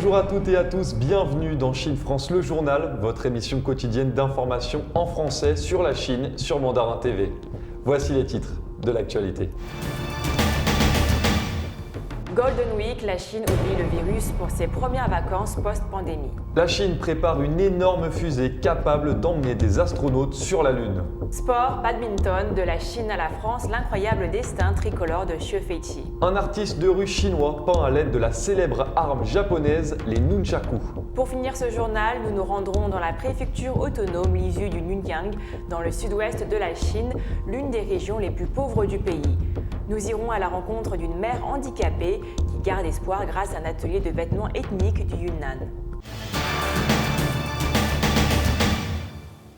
Bonjour à toutes et à tous, bienvenue dans Chine France le journal, votre émission quotidienne d'information en français sur la Chine sur Mandarin TV. Voici les titres de l'actualité. Golden Week, la Chine oublie le virus pour ses premières vacances post-pandémie. La Chine prépare une énorme fusée capable d'emmener des astronautes sur la Lune. Sport, badminton, de la Chine à la France, l'incroyable destin tricolore de Xue Feiqi. Un artiste de rue chinois peint à l'aide de la célèbre arme japonaise, les nunchaku. Pour finir ce journal, nous nous rendrons dans la préfecture autonome Lisu du Nunjiang, dans le sud-ouest de la Chine, l'une des régions les plus pauvres du pays. Nous irons à la rencontre d'une mère handicapée qui garde espoir grâce à un atelier de vêtements ethniques du Yunnan.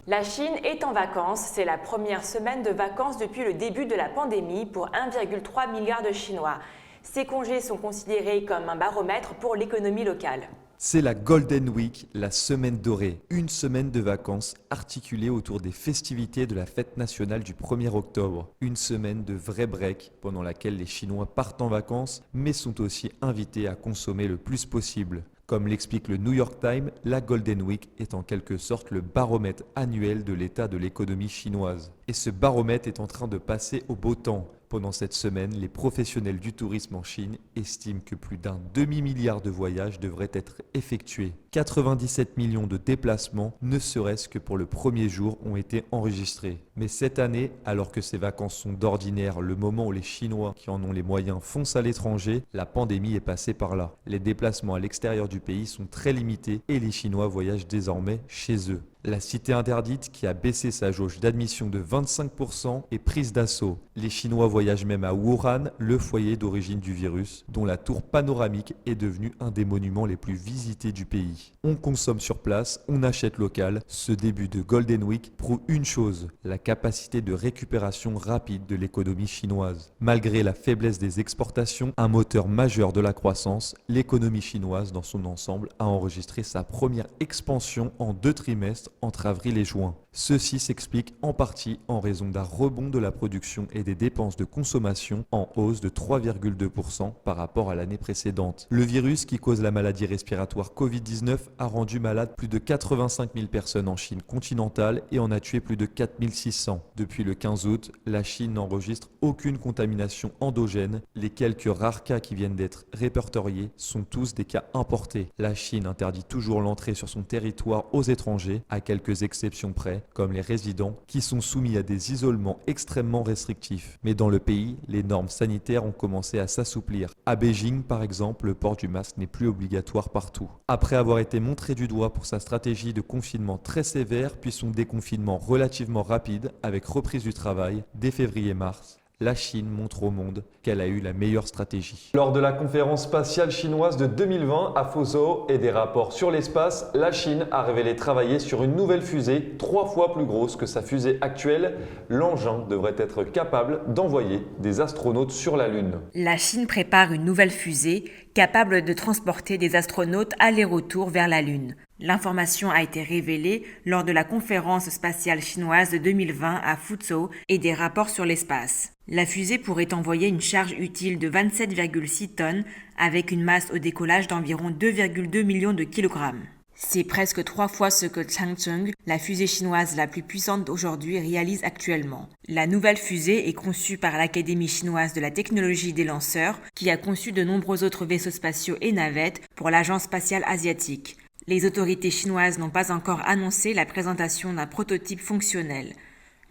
La Chine est en vacances, c'est la première semaine de vacances depuis le début de la pandémie pour 1,3 milliard de Chinois. Ces congés sont considérés comme un baromètre pour l'économie locale. C'est la Golden Week, la semaine dorée, une semaine de vacances articulée autour des festivités de la fête nationale du 1er octobre. Une semaine de vrai break pendant laquelle les Chinois partent en vacances mais sont aussi invités à consommer le plus possible. Comme l'explique le New York Times, la Golden Week est en quelque sorte le baromètre annuel de l'état de l'économie chinoise. Et ce baromètre est en train de passer au beau temps. Pendant cette semaine, les professionnels du tourisme en Chine estiment que plus d'un demi-milliard de voyages devraient être effectués. 97 millions de déplacements, ne serait-ce que pour le premier jour, ont été enregistrés. Mais cette année, alors que ces vacances sont d'ordinaire le moment où les Chinois qui en ont les moyens foncent à l'étranger, la pandémie est passée par là. Les déplacements à l'extérieur du pays sont très limités et les Chinois voyagent désormais chez eux. La cité interdite, qui a baissé sa jauge d'admission de 25%, est prise d'assaut. Les Chinois voyagent même à Wuhan, le foyer d'origine du virus, dont la tour panoramique est devenue un des monuments les plus visités du pays. On consomme sur place, on achète local. Ce début de Golden Week prouve une chose, la capacité de récupération rapide de l'économie chinoise. Malgré la faiblesse des exportations, un moteur majeur de la croissance, l'économie chinoise dans son ensemble a enregistré sa première expansion en 2 trimestres entre avril et juin. Ceci s'explique en partie en raison d'un rebond de la production et des dépenses de consommation en hausse de 3,2% par rapport à l'année précédente. Le virus qui cause la maladie respiratoire Covid-19 a rendu malade plus de 85 000 personnes en Chine continentale et en a tué plus de 4 600. Depuis le 15 août, la Chine n'enregistre aucune contamination endogène. Les quelques rares cas qui viennent d'être répertoriés sont tous des cas importés. La Chine interdit toujours l'entrée sur son territoire aux étrangers, à quelques exceptions près, comme les résidents, qui sont soumis à des isolements extrêmement restrictifs. Mais dans le pays, les normes sanitaires ont commencé à s'assouplir. À Beijing, par exemple, le port du masque n'est plus obligatoire partout. Après avoir été montré du doigt pour sa stratégie de confinement très sévère, puis son déconfinement relativement rapide, avec reprise du travail, dès février-mars, la Chine montre au monde qu'elle a eu la meilleure stratégie. Lors de la conférence spatiale chinoise de 2020 à Fuzhou et des rapports sur l'espace, la Chine a révélé travailler sur une nouvelle fusée 3 fois plus grosse que sa fusée actuelle. L'engin devrait être capable d'envoyer des astronautes sur la Lune. La Chine prépare une nouvelle fusée capable de transporter des astronautes aller-retour vers la Lune. L'information a été révélée lors de la conférence spatiale chinoise de 2020 à Fuzhou et des rapports sur l'espace. La fusée pourrait envoyer une charge utile de 27,6 tonnes avec une masse au décollage d'environ 2,2 millions de kilogrammes. C'est presque 3 fois ce que Changchun, la fusée chinoise la plus puissante aujourd'hui, réalise actuellement. La nouvelle fusée est conçue par l'Académie chinoise de la technologie des lanceurs, qui a conçu de nombreux autres vaisseaux spatiaux et navettes pour l'Agence spatiale asiatique. Les autorités chinoises n'ont pas encore annoncé la présentation d'un prototype fonctionnel.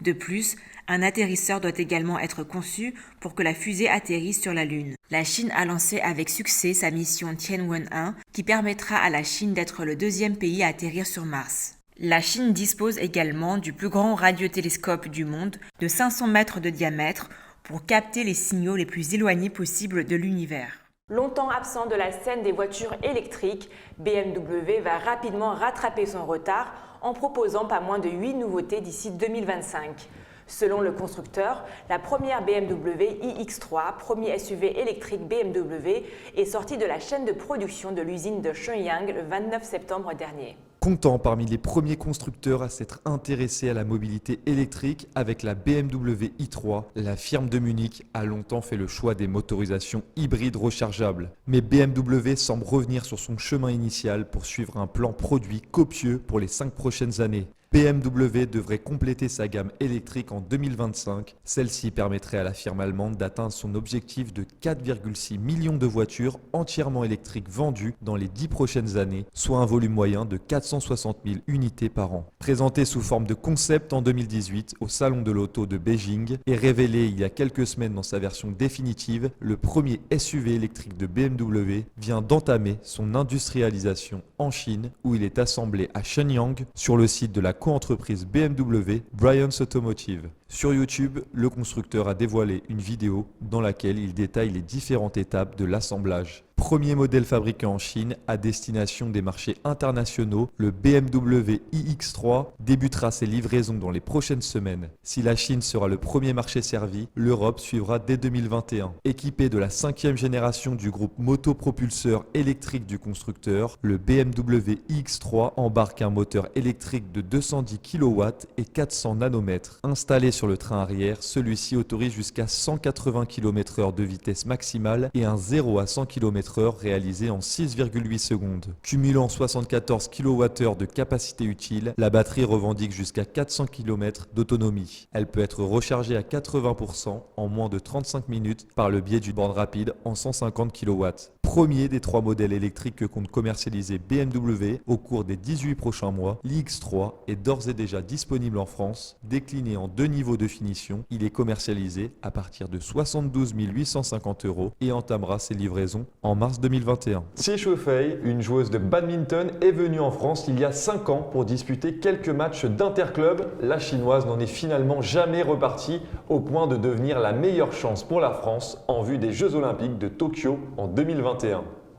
De plus, un atterrisseur doit également être conçu pour que la fusée atterrisse sur la Lune. La Chine a lancé avec succès sa mission Tianwen-1 qui permettra à la Chine d'être le 2e pays à atterrir sur Mars. La Chine dispose également du plus grand radiotélescope du monde de 500 mètres de diamètre pour capter les signaux les plus éloignés possibles de l'univers. Longtemps absent de la scène des voitures électriques, BMW va rapidement rattraper son retard en proposant pas moins de 8 nouveautés d'ici 2025. Selon le constructeur, la première BMW iX3, premier SUV électrique BMW, est sortie de la chaîne de production de l'usine de Shenyang le 29 septembre dernier. Comptant parmi les premiers constructeurs à s'être intéressés à la mobilité électrique avec la BMW i3, la firme de Munich a longtemps fait le choix des motorisations hybrides rechargeables. Mais BMW semble revenir sur son chemin initial pour suivre un plan produit copieux pour les 5 prochaines années. BMW devrait compléter sa gamme électrique en 2025. Celle-ci permettrait à la firme allemande d'atteindre son objectif de 4,6 millions de voitures entièrement électriques vendues dans les 10 prochaines années, soit un volume moyen de 460 000 unités par an. Présenté sous forme de concept en 2018 au Salon de l'Auto de Beijing et révélé il y a quelques semaines dans sa version définitive, le premier SUV électrique de BMW vient d'entamer son industrialisation en Chine où il est assemblé à Shenyang sur le site de la co-entreprise BMW Bryans Automotive. Sur YouTube, le constructeur a dévoilé une vidéo dans laquelle il détaille les différentes étapes de l'assemblage. Premier modèle fabriqué en Chine à destination des marchés internationaux, le BMW iX3 débutera ses livraisons dans les prochaines semaines. Si la Chine sera le premier marché servi, l'Europe suivra dès 2021. Équipé de la 5e génération du groupe motopropulseur électrique du constructeur, le BMW iX3 embarque un moteur électrique de 210 kW et 400 nanomètres. Installé sur le train arrière, celui-ci autorise jusqu'à 180 km/h de vitesse maximale et un 0 à 100 km/h réalisé en 6,8 secondes. Cumulant 74 kWh de capacité utile, la batterie revendique jusqu'à 400 km d'autonomie. Elle peut être rechargée à 80% en moins de 35 minutes par le biais du borne rapide en 150 kW. Premier des 3 modèles électriques que compte commercialiser BMW au cours des 18 prochains mois, l'iX3 est d'ores et déjà disponible en France. Décliné en 2 niveaux de finition, il est commercialisé à partir de 72 850 € et entamera ses livraisons en mars 2021. Xie Shuifei, une joueuse de badminton, est venue en France il y a 5 ans pour disputer quelques matchs d'interclub. La chinoise n'en est finalement jamais repartie au point de devenir la meilleure chance pour la France en vue des Jeux Olympiques de Tokyo en 2021.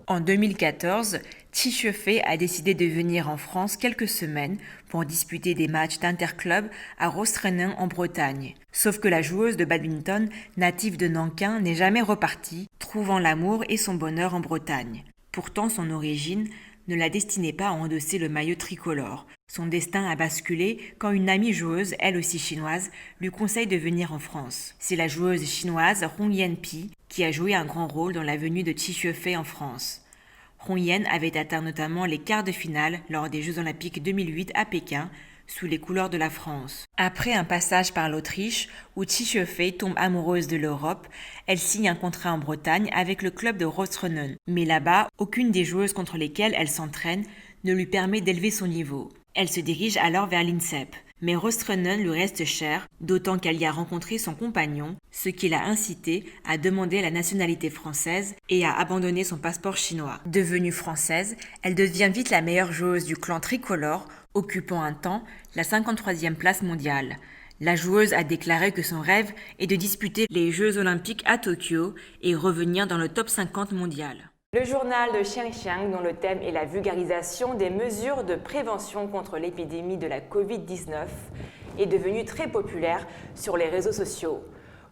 En 2014, Xie Shuifei a décidé de venir en France quelques semaines pour disputer des matchs d'interclub à Rosrenin en Bretagne. Sauf que la joueuse de badminton, native de Nankin, n'est jamais repartie, trouvant l'amour et son bonheur en Bretagne. Pourtant, son origine ne la destinait pas à endosser le maillot tricolore. Son destin a basculé quand une amie joueuse, elle aussi chinoise, lui conseille de venir en France. C'est la joueuse chinoise Hong Yan-pi qui a joué un grand rôle dans la venue de Xie Shuifei en France. Hong Yan avait atteint notamment les quarts de finale lors des Jeux Olympiques 2008 à Pékin, sous les couleurs de la France. Après un passage par l'Autriche, où Xie Shuifei tombe amoureuse de l'Europe, elle signe un contrat en Bretagne avec le club de Rosrenin. Mais là-bas, aucune des joueuses contre lesquelles elle s'entraîne ne lui permet d'élever son niveau. Elle se dirige alors vers l'INSEP. Mais Rosrenin lui reste cher, d'autant qu'elle y a rencontré son compagnon, ce qui l'a incité à demander la nationalité française et à abandonner son passeport chinois. Devenue française, elle devient vite la meilleure joueuse du clan tricolore, occupant un temps la 53e place mondiale. La joueuse a déclaré que son rêve est de disputer les Jeux Olympiques à Tokyo et revenir dans le top 50 mondial. Le journal de Xiangxiang, dont le thème est la vulgarisation des mesures de prévention contre l'épidémie de la Covid-19, est devenu très populaire sur les réseaux sociaux.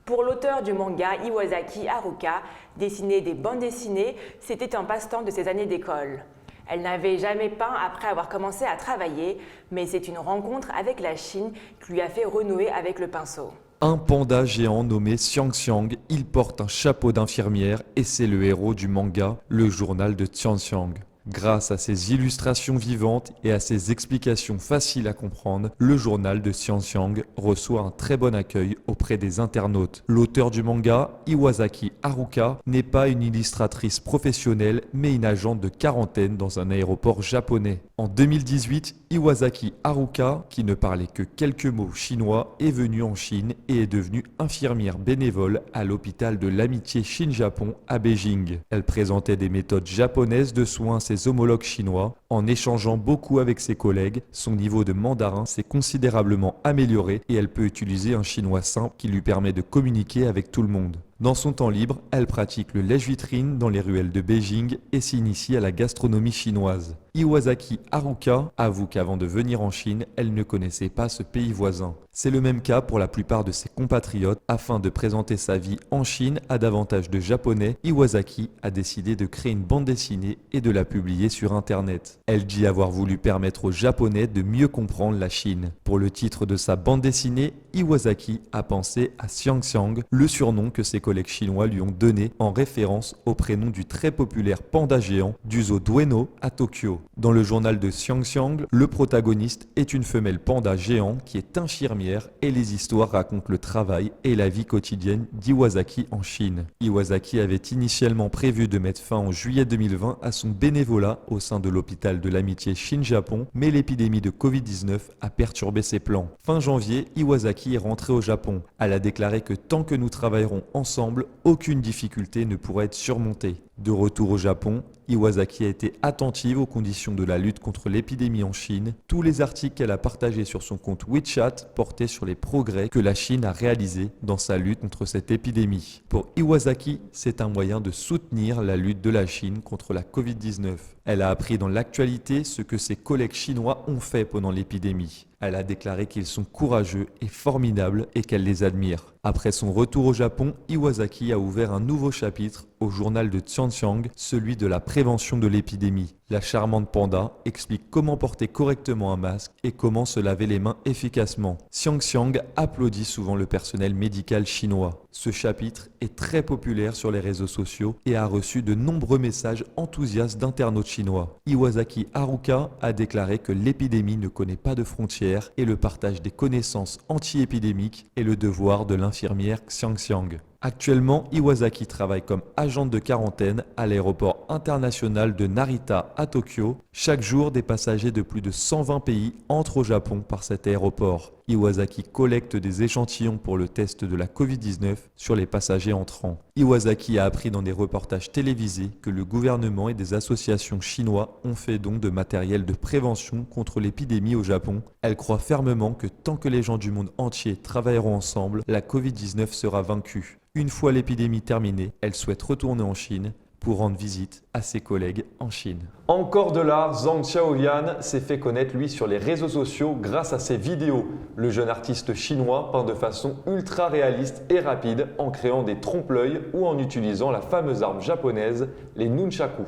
Pour l'auteur du manga Iwasaki Haruka, dessiner des bandes dessinées, c'était un passe-temps de ses années d'école. Elle n'avait jamais peint après avoir commencé à travailler, mais c'est une rencontre avec la Chine qui lui a fait renouer avec le pinceau. Un panda géant nommé Xiangxiang, il porte un chapeau d'infirmière et c'est le héros du manga, le journal de Xiangxiang. Grâce à ses illustrations vivantes et à ses explications faciles à comprendre, le journal de Xiangxiang reçoit un très bon accueil auprès des internautes. L'auteur du manga, Iwasaki Haruka, n'est pas une illustratrice professionnelle, mais une agente de quarantaine dans un aéroport japonais. En 2018, Iwasaki Haruka, qui ne parlait que quelques mots chinois, est venue en Chine et est devenue infirmière bénévole à l'hôpital de l'amitié Chine-Japon à Beijing. Elle présentait des méthodes japonaises de soins à ses homologues chinois. En échangeant beaucoup avec ses collègues, son niveau de mandarin s'est considérablement amélioré et elle peut utiliser un chinois simple qui lui permet de communiquer avec tout le monde. Dans son temps libre, elle pratique le lèche-vitrine dans les ruelles de Beijing et s'initie à la gastronomie chinoise. Iwasaki Haruka avoue qu'avant de venir en Chine, elle ne connaissait pas ce pays voisin. C'est le même cas pour la plupart de ses compatriotes. Afin de présenter sa vie en Chine à davantage de Japonais, Iwasaki a décidé de créer une bande dessinée et de la publier sur Internet. Elle dit avoir voulu permettre aux Japonais de mieux comprendre la Chine. Pour le titre de sa bande dessinée, Iwasaki a pensé à Xiangxiang, le surnom que ses collègues chinois lui ont donné en référence au prénom du très populaire panda géant du zoo d'Ueno à Tokyo. Dans le journal de Xiangxiang, le protagoniste est une femelle panda géant qui est infirmière et les histoires racontent le travail et la vie quotidienne d'Iwasaki en Chine. Iwasaki avait initialement prévu de mettre fin en juillet 2020 à son bénévolat au sein de l'hôpital de l'amitié Chine-Japon, mais l'épidémie de Covid-19 a perturbé ses plans. Fin janvier, Iwasaki est rentrée au Japon. Elle a déclaré que tant que nous travaillerons ensemble, aucune difficulté ne pourra être surmontée. De retour au Japon, Iwasaki a été attentive aux conditions de la lutte contre l'épidémie en Chine. Tous les articles qu'elle a partagés sur son compte WeChat portaient sur les progrès que la Chine a réalisés dans sa lutte contre cette épidémie. Pour Iwasaki, c'est un moyen de soutenir la lutte de la Chine contre la Covid-19. Elle a appris dans l'actualité ce que ses collègues chinois ont fait pendant l'épidémie. Elle a déclaré qu'ils sont courageux et formidables et qu'elle les admire. Après son retour au Japon, Iwasaki a ouvert un nouveau chapitre au journal de Xiangxiang, celui de la prévention de l'épidémie. La charmante panda explique comment porter correctement un masque et comment se laver les mains efficacement. Xiangxiang applaudit souvent le personnel médical chinois. Ce chapitre est très populaire sur les réseaux sociaux et a reçu de nombreux messages enthousiastes d'internautes chinois. Iwasaki Haruka a déclaré que l'épidémie ne connaît pas de frontières et le partage des connaissances anti-épidémiques est le devoir de l'infirmière Xiangxiang. Actuellement, Iwasaki travaille comme agente de quarantaine à l'aéroport international de Narita à Tokyo. Chaque jour, des passagers de plus de 120 pays entrent au Japon par cet aéroport. Iwasaki collecte des échantillons pour le test de la Covid-19 sur les passagers entrants. Iwasaki a appris dans des reportages télévisés que le gouvernement et des associations chinois ont fait don de matériel de prévention contre l'épidémie au Japon. Elle croit fermement que tant que les gens du monde entier travailleront ensemble, la Covid-19 sera vaincue. Une fois l'épidémie terminée, elle souhaite retourner en Chine pour rendre visite à ses collègues en Chine. Encore de l'art, Zhang Xiaoyan s'est fait connaître lui sur les réseaux sociaux grâce à ses vidéos. Le jeune artiste chinois peint de façon ultra réaliste et rapide en créant des trompe-l'œil ou en utilisant la fameuse arme japonaise, les nunchaku.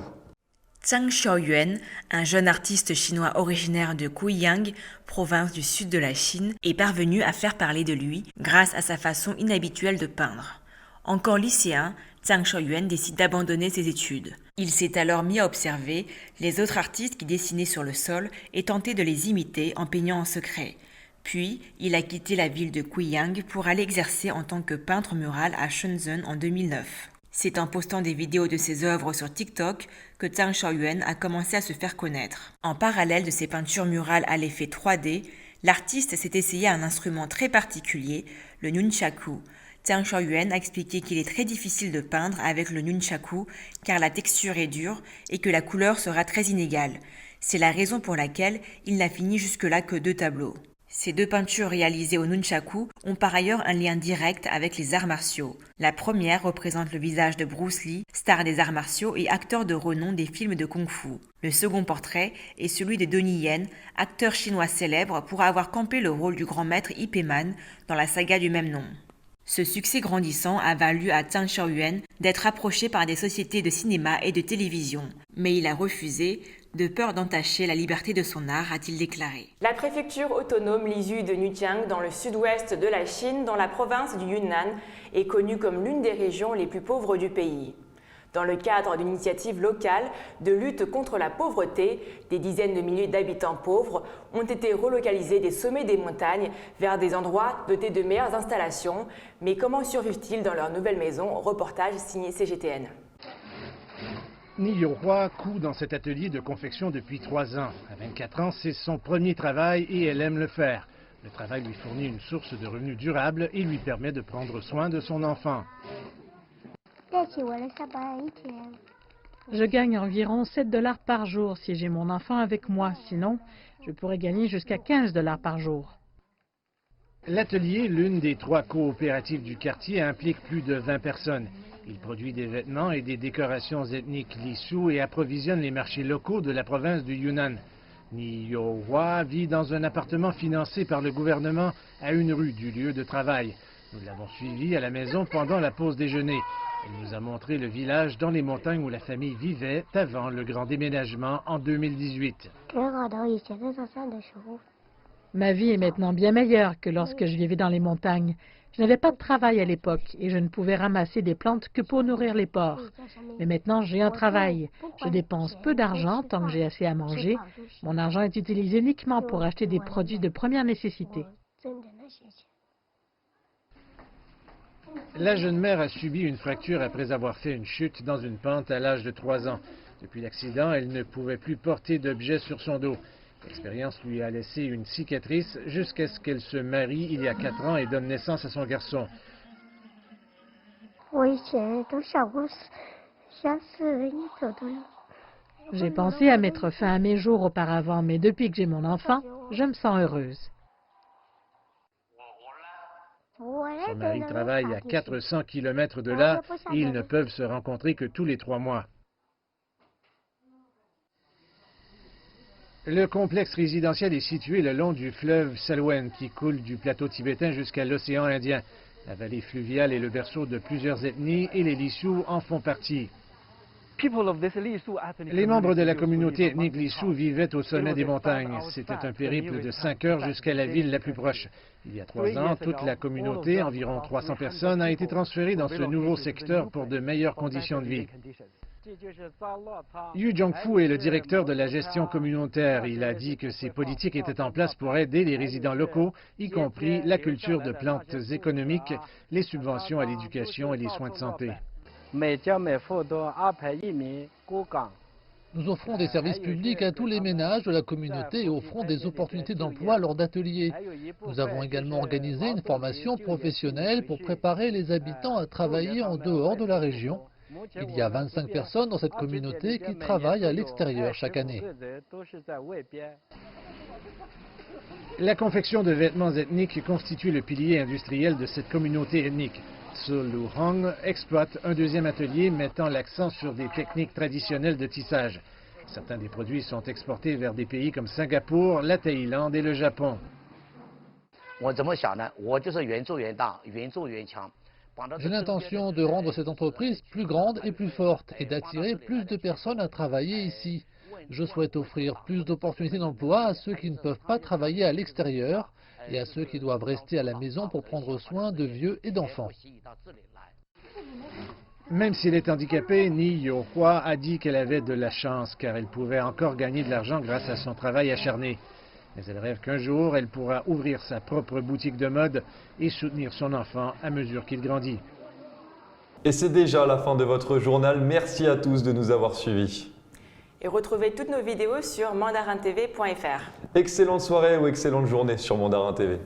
Zhang Xiaoyan, un jeune artiste chinois originaire de Guiyang, province du sud de la Chine, est parvenu à faire parler de lui grâce à sa façon inhabituelle de peindre. Encore lycéen, Zhang Xiaoyan décide d'abandonner ses études. Il s'est alors mis à observer les autres artistes qui dessinaient sur le sol et tenter de les imiter en peignant en secret. Puis, il a quitté la ville de Guiyang pour aller exercer en tant que peintre mural à Shenzhen en 2009. C'est en postant des vidéos de ses œuvres sur TikTok que Zhang Xiaoyan a commencé à se faire connaître. En parallèle de ses peintures murales à l'effet 3D, l'artiste s'est essayé à un instrument très particulier, le nunchaku. Zhang Xiaoyan a expliqué qu'il est très difficile de peindre avec le nunchaku car la texture est dure et que la couleur sera très inégale. C'est la raison pour laquelle il n'a fini jusque-là que 2 tableaux. Ces 2 peintures réalisées au nunchaku ont par ailleurs un lien direct avec les arts martiaux. La première représente le visage de Bruce Lee, star des arts martiaux et acteur de renom des films de kung-fu. Le second portrait est celui de Donnie Yen, acteur chinois célèbre pour avoir campé le rôle du grand maître Ip Man dans la saga du même nom. Ce succès grandissant a valu à Zhang Xiaoyan d'être approché par des sociétés de cinéma et de télévision. Mais il a refusé, de peur d'entacher la liberté de son art, a-t-il déclaré. La préfecture autonome Lisu de Nujiang, dans le sud-ouest de la Chine, dans la province du Yunnan, est connue comme l'une des régions les plus pauvres du pays. Dans le cadre d'une initiative locale de lutte contre la pauvreté, des dizaines de milliers d'habitants pauvres ont été relocalisés des sommets des montagnes vers des endroits dotés de meilleures installations. Mais comment survivent-ils dans leur nouvelle maison? Reportage signé CGTN. Ni Yohua coud dans cet atelier de confection depuis 3 ans. À 24 ans, c'est son premier travail et elle aime le faire. Le travail lui fournit une source de revenus durable et lui permet de prendre soin de son enfant. Je gagne environ 7 $ par jour si j'ai mon enfant avec moi. Sinon, je pourrais gagner jusqu'à 15 $ par jour. L'atelier, l'une des 3 coopératives du quartier, implique plus de 20 personnes. Il produit des vêtements et des décorations ethniques lissous et approvisionne les marchés locaux de la province du Yunnan. Ni Yo-hwa vit dans un appartement financé par le gouvernement à 1 rue du lieu de travail. Nous l'avons suivi à la maison pendant la pause déjeuner. Elle nous a montré le village dans les montagnes où la famille vivait avant le grand déménagement en 2018. Ma vie est maintenant bien meilleure que lorsque je vivais dans les montagnes. Je n'avais pas de travail à l'époque et je ne pouvais ramasser des plantes que pour nourrir les porcs. Mais maintenant, j'ai un travail. Je dépense peu d'argent tant que j'ai assez à manger. Mon argent est utilisé uniquement pour acheter des produits de première nécessité. La jeune mère a subi une fracture après avoir fait une chute dans une pente à l'âge de 3 ans. Depuis l'accident, elle ne pouvait plus porter d'objets sur son dos. L'expérience lui a laissé une cicatrice jusqu'à ce qu'elle se marie il y a 4 ans et donne naissance à son garçon. J'ai pensé à mettre fin à mes jours auparavant, mais depuis que j'ai mon enfant, je me sens heureuse. Son mari travaille à 400 km de là et ils ne peuvent se rencontrer que tous les 3 mois. Le complexe résidentiel est situé le long du fleuve Salwen qui coule du plateau tibétain jusqu'à l'océan Indien. La vallée fluviale est le berceau de plusieurs ethnies et les Lissous en font partie. Les membres de la communauté ethnique Lissou vivaient au sommet des montagnes. C'était un périple de 5 heures jusqu'à la ville la plus proche. Il y a 3 ans, toute la communauté, environ 300 personnes, a été transférée dans ce nouveau secteur pour de meilleures conditions de vie. Yu Jongfu est le directeur de la gestion communautaire. Il a dit que ces politiques étaient en place pour aider les résidents locaux, y compris la culture de plantes économiques, les subventions à l'éducation et les soins de santé. Nous offrons des services publics à tous les ménages de la communauté et offrons des opportunités d'emploi lors d'ateliers. Nous avons également organisé une formation professionnelle pour préparer les habitants à travailler en dehors de la région. Il y a 25 personnes dans cette communauté qui travaillent à l'extérieur chaque année. La confection de vêtements ethniques constitue le pilier industriel de cette communauté ethnique. Lu Hong exploite un deuxième atelier mettant l'accent sur des techniques traditionnelles de tissage. Certains des produits sont exportés vers des pays comme Singapour, la Thaïlande et le Japon. J'ai l'intention de rendre cette entreprise plus grande et plus forte et d'attirer plus de personnes à travailler ici. Je souhaite offrir plus d'opportunités d'emploi à ceux qui ne peuvent pas travailler à l'extérieur et à ceux qui doivent rester à la maison pour prendre soin de vieux et d'enfants. Même s'il est handicapé, Ni Yo-hwa a dit qu'elle avait de la chance car elle pouvait encore gagner de l'argent grâce à son travail acharné. Mais elle rêve qu'un jour, elle pourra ouvrir sa propre boutique de mode et soutenir son enfant à mesure qu'il grandit. Et c'est déjà la fin de votre journal. Merci à tous de nous avoir suivis. Et retrouvez toutes nos vidéos sur mandarintv.fr. Excellente soirée ou excellente journée sur Mandarin TV.